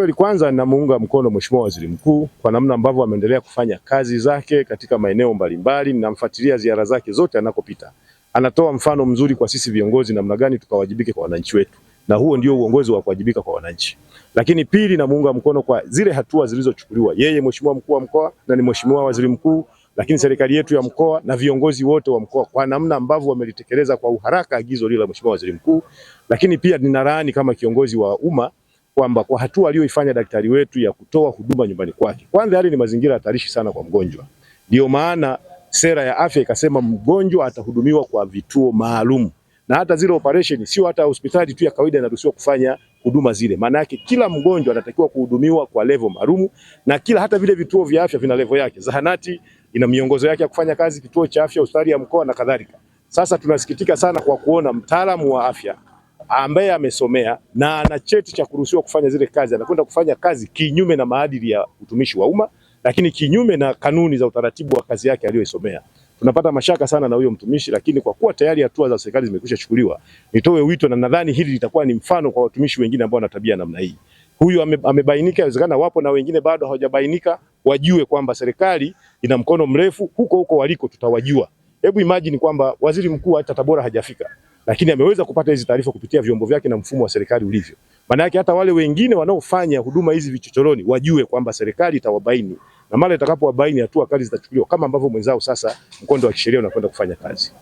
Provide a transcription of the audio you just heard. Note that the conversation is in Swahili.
Kweli kwanza ninamuunga mkono Mheshimiwa Waziri Mkuu kwa namna ambavyo ameendelea kufanya kazi zake katika maeneo mbalimbali. Ninamfuatilia ziara zake zote anakopita. Anatoa mfano mzuri kwa sisi viongozi namna gani tukawajibike kwa wananchi wetu. Na huo ndio uongozi wa kuwajibika kwa wananchi. Lakini pili, namuunga mkono kwa zile hatua zilizochukuliwa. Yeye Mheshimiwa Mkuu wa Mkoa na ni Mheshimiwa Waziri Mkuu, lakini serikali yetu ya mkoa na viongozi wote wa mkoa kwa namna ambavyo wamelitekeleza kwa uharaka agizo lile la Mheshimiwa Waziri Mkuu. Lakini pia ninalaani kama kiongozi wa umma kwamba kwa hatua aliyoifanya daktari wetu ya kutoa huduma nyumbani kwake. Kwanza hali ni mazingira hatarishi sana kwa mgonjwa. Ndio maana sera ya afya ikasema mgonjwa atahudumiwa kwa vituo maalum. Na hata zile operation sio hata hospitali tu ya kawaida inaruhusiwa kufanya huduma zile. Maana yake kila mgonjwa anatakiwa kuhudumiwa kwa level maalum, na hata vile vituo vya afya vina level yake. Zahanati ina miongozo yake ya kufanya kazi, kituo cha afya, hospitali ya mkoa na kadhalika. Sasa tunasikitika sana kwa kuona mtaalamu wa afya ambaye amesomea na ana cheti cha kuruhusiwa kufanya zile kazi anakwenda kufanya kazi kinyume na maadili ya utumishi wa umma, lakini kinyume na kanuni za utaratibu wa kazi yake aliyosomea. Tunapata mashaka sana na huyo mtumishi, lakini kwa kuwa tayari hatua za serikali zimekwisha chukuliwa, nitoe wito na nadhani hili litakuwa ni mfano kwa watumishi wengine ambao wana tabia namna hii. Huyu amebainika, inawezekana wapo na wengine bado hawajabainika, wajue kwamba serikali ina mkono mrefu huko waliko, tutawajua. Hebu imagine kwamba waziri mkuu hata Tabora hajafika, lakini ameweza kupata hizi taarifa kupitia vyombo vyake na mfumo wa serikali ulivyo. Maana yake hata wale wengine wanaofanya huduma hizi vichochoroni wajue kwamba serikali itawabaini, na mara itakapowabaini hatua kali zitachukuliwa kama ambavyo mwenzao sasa mkondo wa kisheria unakwenda kufanya kazi.